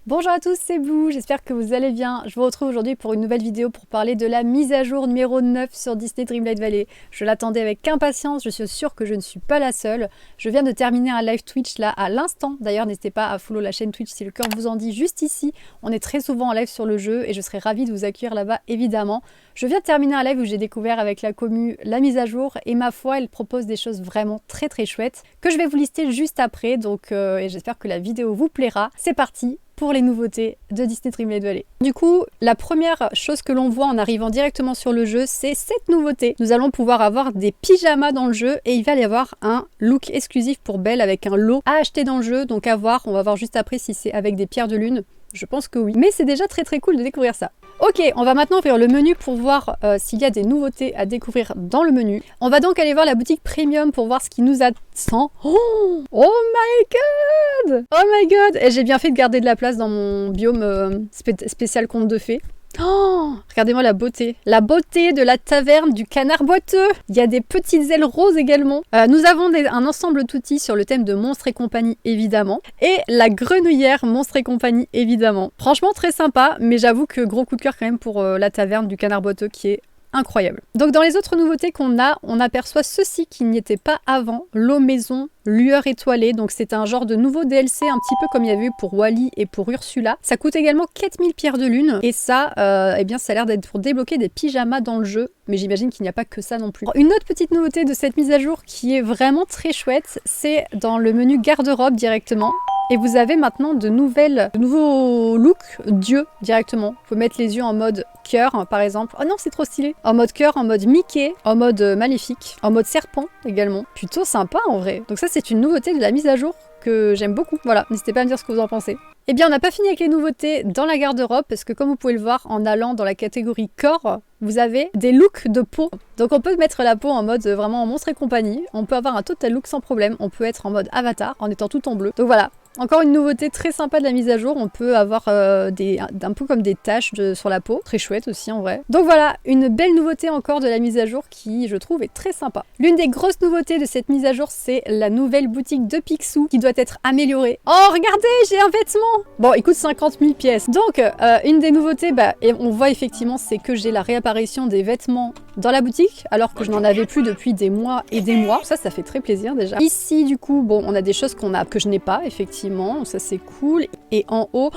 Bonjour à tous, c'est Blue, j'espère que vous allez bien. Je vous retrouve aujourd'hui pour une nouvelle vidéo pour parler de la mise à jour numéro 9 sur Disney Dreamlight Valley. Je l'attendais avec impatience, je suis sûre que je ne suis pas la seule. Je viens de terminer un live Twitch là à l'instant. D'ailleurs, n'hésitez pas à follow la chaîne Twitch si le cœur vous en dit juste ici. On est très souvent en live sur le jeu et je serai ravie de vous accueillir là-bas évidemment. Je viens de terminer un live où j'ai découvert avec la commu la mise à jour et ma foi, elle propose des choses vraiment très chouettes que je vais vous lister juste après. Donc et j'espère que la vidéo vous plaira. C'est parti pour les nouveautés de Disney Dreamlight Valley. Du coup, la première chose que l'on voit en arrivant directement sur le jeu, c'est cette nouveauté. Nous allons pouvoir avoir des pyjamas dans le jeu et il va y avoir un look exclusif pour Belle avec un lot à acheter dans le jeu. Donc à voir, on va voir juste après si c'est avec des pierres de lune. Je pense que oui. Mais c'est déjà très cool de découvrir ça. Ok, on va maintenant ouvrir le menu pour voir s'il y a des nouveautés à découvrir dans le menu. On va donc aller voir la boutique premium pour voir ce qui nous attend. Oh my god! Oh my god! Et j'ai bien fait de garder de la place dans mon biome spécial conte de fées. Oh, regardez-moi la beauté. La beauté de la taverne du canard boiteux. Il y a des petites ailes roses également. Nous avons un ensemble d'outils sur le thème de Monstres et compagnie évidemment. Et la grenouillère Monstres et compagnie évidemment. Franchement très sympa, mais j'avoue que gros coup de cœur quand même pour la taverne du canard boiteux qui est incroyable. Donc dans les autres nouveautés qu'on a, on aperçoit ceci qui n'y était pas avant, l'eau maison, lueur étoilée, donc c'est un genre de nouveau DLC un petit peu comme il y avait eu pour Wally et pour Ursula. Ça coûte également 4000 pierres de lune et ça, eh bien ça a l'air d'être pour débloquer des pyjamas dans le jeu, mais j'imagine qu'il n'y a pas que ça non plus. Une autre petite nouveauté de cette mise à jour qui est vraiment très chouette, c'est dans le menu garde-robe directement. Et vous avez maintenant de nouveaux looks d'yeux directement. Vous pouvez mettre les yeux en mode cœur par exemple. Oh non, c'est trop stylé. En mode cœur, en mode Mickey, en mode maléfique, en mode serpent également. Plutôt sympa en vrai. Donc ça c'est une nouveauté de la mise à jour que j'aime beaucoup. Voilà, n'hésitez pas à me dire ce que vous en pensez. Eh bien on n'a pas fini avec les nouveautés dans la garde-robe parce que comme vous pouvez le voir en allant dans la catégorie corps, vous avez des looks de peau. Donc on peut mettre la peau en mode vraiment monstre et compagnie. On peut avoir un total look sans problème. On peut être en mode avatar en étant tout en bleu. Donc voilà. Encore une nouveauté très sympa de la mise à jour, on peut avoir un peu comme des taches sur la peau, très chouette aussi en vrai. Donc voilà, une belle nouveauté encore de la mise à jour qui je trouve est très sympa. L'une des grosses nouveautés de cette mise à jour, c'est la nouvelle boutique de Picsou qui doit être améliorée. Oh regardez, j'ai un vêtement! Bon, il coûte 50 000 pièces. Donc une des nouveautés, et on voit effectivement, c'est que j'ai la réapparition des vêtements dans la boutique, alors que je n'en avais plus depuis des mois et des mois. Ça fait très plaisir déjà. Ici du coup, bon, on a des choses que je n'ai pas effectivement. Ça c'est cool. Et en haut,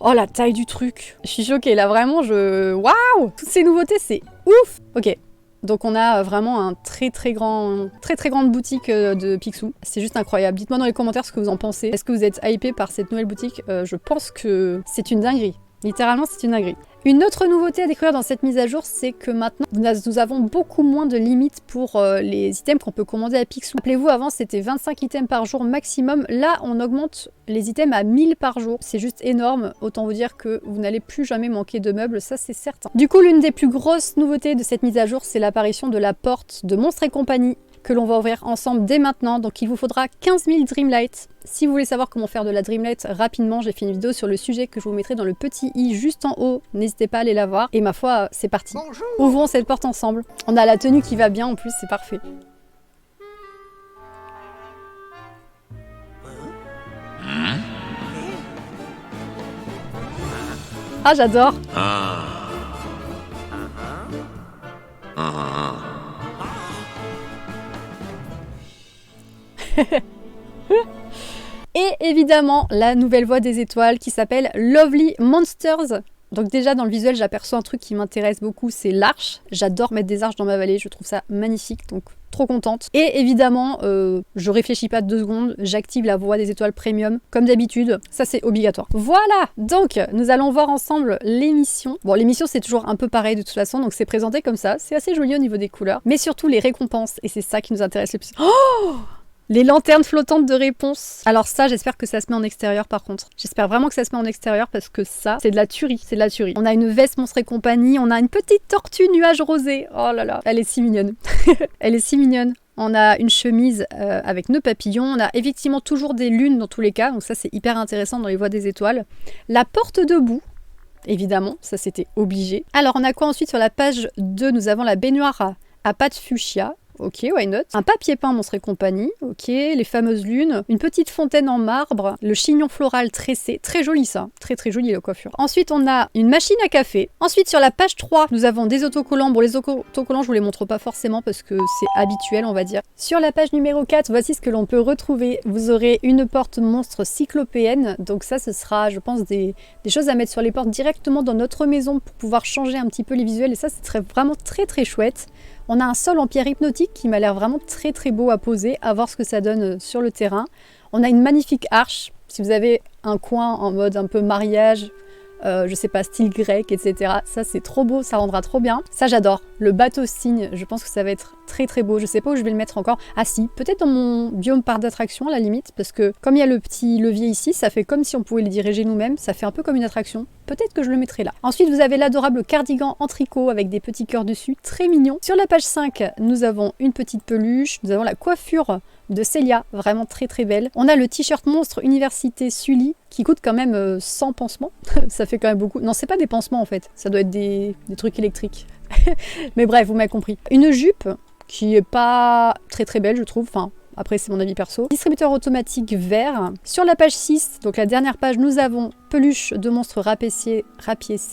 oh la taille du truc. Je suis choquée là, vraiment, waouh! Toutes ces nouveautés, c'est ouf! Ok. Donc on a vraiment un très grande boutique de Picsou. C'est juste incroyable. Dites-moi dans les commentaires ce que vous en pensez. Est-ce que vous êtes hypé par cette nouvelle boutique? Je pense que c'est une dinguerie. Littéralement, c'est une dinguerie. Une autre nouveauté à découvrir dans cette mise à jour, c'est que maintenant, nous avons beaucoup moins de limites pour les items qu'on peut commander à Picsou. Rappelez-vous, avant, c'était 25 items par jour maximum. Là, on augmente les items à 1000 par jour. C'est juste énorme. Autant vous dire que vous n'allez plus jamais manquer de meubles, ça c'est certain. Du coup, l'une des plus grosses nouveautés de cette mise à jour, c'est l'apparition de la porte de Monstres et compagnie que l'on va ouvrir ensemble dès maintenant. Donc il vous faudra 15 000 Dreamlight. Si vous voulez savoir comment faire de la Dreamlight rapidement, j'ai fait une vidéo sur le sujet que je vous mettrai dans le petit i juste en haut. N'hésitez pas à aller la voir. Et ma foi, c'est parti. Bonjour. Ouvrons cette porte ensemble. On a la tenue qui va bien en plus, c'est parfait. Ah, j'adore. Et évidemment, la nouvelle voix des étoiles qui s'appelle Lovely Monsters. Donc déjà dans le visuel, j'aperçois un truc qui m'intéresse beaucoup, c'est l'arche. J'adore mettre des arches dans ma vallée, je trouve ça magnifique, donc trop contente. Et évidemment, je réfléchis pas 2 secondes, j'active la voix des étoiles premium, comme d'habitude, ça c'est obligatoire. Voilà, donc nous allons voir ensemble l'émission. Bon, l'émission c'est toujours un peu pareil de toute façon, donc c'est présenté comme ça, c'est assez joli au niveau des couleurs, mais surtout les récompenses, et c'est ça qui nous intéresse le plus. Oh! Les lanternes flottantes de réponse. Alors ça, j'espère que ça se met en extérieur par contre. J'espère vraiment que ça se met en extérieur parce que ça, c'est de la tuerie. C'est de la tuerie. On a une veste Monstres et compagnie. On a une petite tortue nuage rosé. Oh là là, elle est si mignonne. Elle est si mignonne. On a une chemise avec nœud papillon. On a effectivement toujours des lunes dans tous les cas. Donc ça, c'est hyper intéressant dans les voies des étoiles. La porte debout. Évidemment, ça c'était obligé. Alors on a quoi ensuite sur la page 2? Nous avons la baignoire à pâte fuchsia. ok, why not. Un papier peint Monstres et compagnie, ok, les fameuses lunes, une petite fontaine en marbre, le chignon floral tressé, très joli ça, très très joli la coiffure. Ensuite on a une machine à café. Ensuite sur la page 3, nous avons des autocollants. Bon, les autocollants je vous les montre pas forcément parce que c'est habituel on va dire. Sur la page numéro 4, voici ce que l'on peut retrouver. Vous aurez une porte monstre cyclopéenne, donc ça ce sera je pense des choses à mettre sur les portes directement dans notre maison pour pouvoir changer un petit peu les visuels, et ça c'est vraiment très très chouette. On a un sol en pierre hypnotique qui m'a l'air vraiment très très beau à poser, à voir ce que ça donne sur le terrain. On a une magnifique arche, si vous avez un coin en mode un peu mariage, je sais pas, style grec, etc. Ça c'est trop beau, ça rendra trop bien. Ça j'adore. Le bateau cygne, je pense que ça va être très très beau. Je sais pas où je vais le mettre encore. Ah si, peut-être dans mon biome parc d'attraction à la limite, parce que comme il y a le petit levier ici, ça fait comme si on pouvait le diriger nous-mêmes. Ça fait un peu comme une attraction. Peut-être que je le mettrai là. Ensuite, vous avez l'adorable cardigan en tricot avec des petits cœurs dessus, très mignon. Sur la page 5, nous avons une petite peluche. Nous avons la coiffure de Célia, vraiment très très belle. On a le t-shirt monstre Université Sully qui coûte quand même 100 pansements. Ça fait quand même beaucoup. Non, c'est pas des pansements en fait. Ça doit être des trucs électriques. Mais bref, vous m'avez compris. Une jupe qui est pas très très belle, je trouve. Enfin, après, c'est mon avis perso. Distributeur automatique vert. Sur la page 6, donc la dernière page, nous avons peluche de monstre rapiécé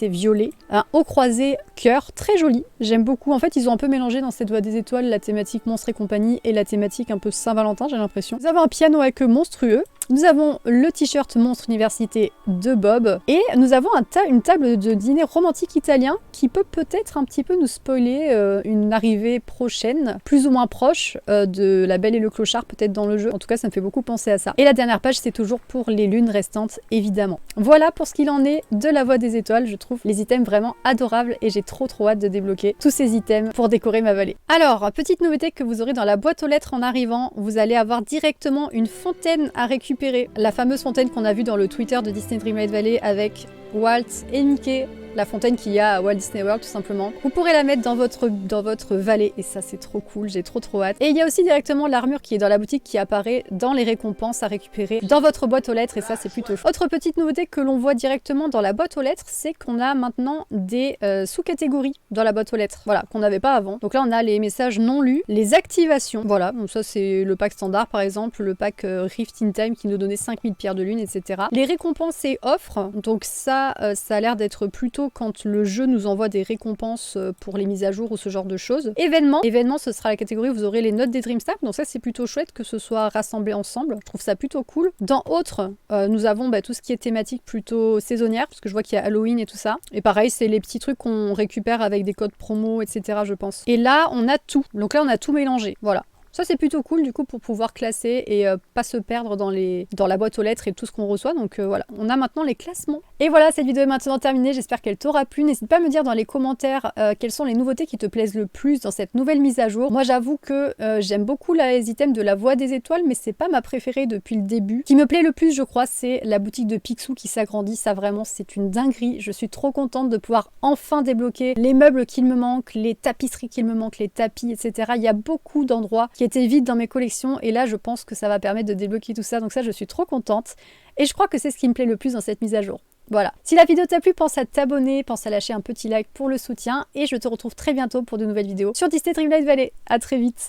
violet. Un haut croisé cœur, très joli. J'aime beaucoup. En fait, ils ont un peu mélangé dans cette voie des étoiles la thématique monstre et compagnie et la thématique un peu Saint-Valentin, j'ai l'impression. Nous avons un piano à queue monstrueux. Nous avons le t-shirt Monstre Université de Bob. Et nous avons une table de dîner romantique italien qui peut peut-être un petit peu nous spoiler une arrivée prochaine, plus ou moins proche de La Belle et le Clochard, peut-être dans le jeu. En tout cas, ça me fait beaucoup penser à ça. Et la dernière page, c'est toujours pour les lunes restantes, évidemment. Voilà pour ce qu'il en est de la Voie des Étoiles. Je trouve les items vraiment adorables et j'ai trop hâte de débloquer tous ces items pour décorer ma vallée. Alors, petite nouveauté que vous aurez dans la boîte aux lettres en arrivant, vous allez avoir directement une fontaine à récupérer. La fameuse fontaine qu'on a vue dans le Twitter de Disney Dreamlight Valley avec Walt et Mickey. La fontaine qu'il y a à Walt Disney World tout simplement. Vous pourrez la mettre dans votre vallée et ça c'est trop cool, j'ai trop hâte. Et il y a aussi directement l'armure qui est dans la boutique qui apparaît dans les récompenses à récupérer dans votre boîte aux lettres et ça c'est plutôt chouette. Autre petite nouveauté que l'on voit directement dans la boîte aux lettres, c'est qu'on a maintenant des sous-catégories dans la boîte aux lettres, voilà, qu'on n'avait pas avant. Donc là on a les messages non lus, les activations, voilà, donc ça c'est le pack standard par exemple, le pack Rift in Time qui nous donnait 5000 pierres de lune, etc. Les récompenses et offres, donc ça a l'air d'être plutôt quand le jeu nous envoie des récompenses pour les mises à jour ou ce genre de choses. Événements, ce sera la catégorie où vous aurez les notes des Dreamstar, donc ça c'est plutôt chouette que ce soit rassemblé ensemble, je trouve ça plutôt cool. Dans autres, nous avons tout ce qui est thématique plutôt saisonnière, parce que je vois qu'il y a Halloween et tout ça. Et pareil, c'est les petits trucs qu'on récupère avec des codes promo, etc. je pense. Et là, on a tout. Donc là, on a tout mélangé, voilà. Ça c'est plutôt cool du coup pour pouvoir classer et pas se perdre dans la boîte aux lettres et tout ce qu'on reçoit. Donc voilà, on a maintenant les classements. Et voilà, cette vidéo est maintenant terminée, j'espère qu'elle t'aura plu. N'hésite pas à me dire dans les commentaires quelles sont les nouveautés qui te plaisent le plus dans cette nouvelle mise à jour. Moi j'avoue que j'aime beaucoup les items de la Voie des Étoiles, mais c'est pas ma préférée depuis le début. Ce qui me plaît le plus je crois c'est la boutique de Picsou qui s'agrandit, ça vraiment c'est une dinguerie. Je suis trop contente de pouvoir enfin débloquer les meubles qu'il me manquent, les tapisseries qu'il me manquent, les tapis, etc. Il y a beaucoup d'endroits qui étaient vides dans mes collections et là je pense que ça va permettre de débloquer tout ça, donc ça je suis trop contente et je crois que c'est ce qui me plaît le plus dans cette mise à jour. Voilà, si la vidéo t'a plu, pense à t'abonner, pense à lâcher un petit like pour le soutien et je te retrouve très bientôt pour de nouvelles vidéos sur Disney Dreamlight Valley. À très vite.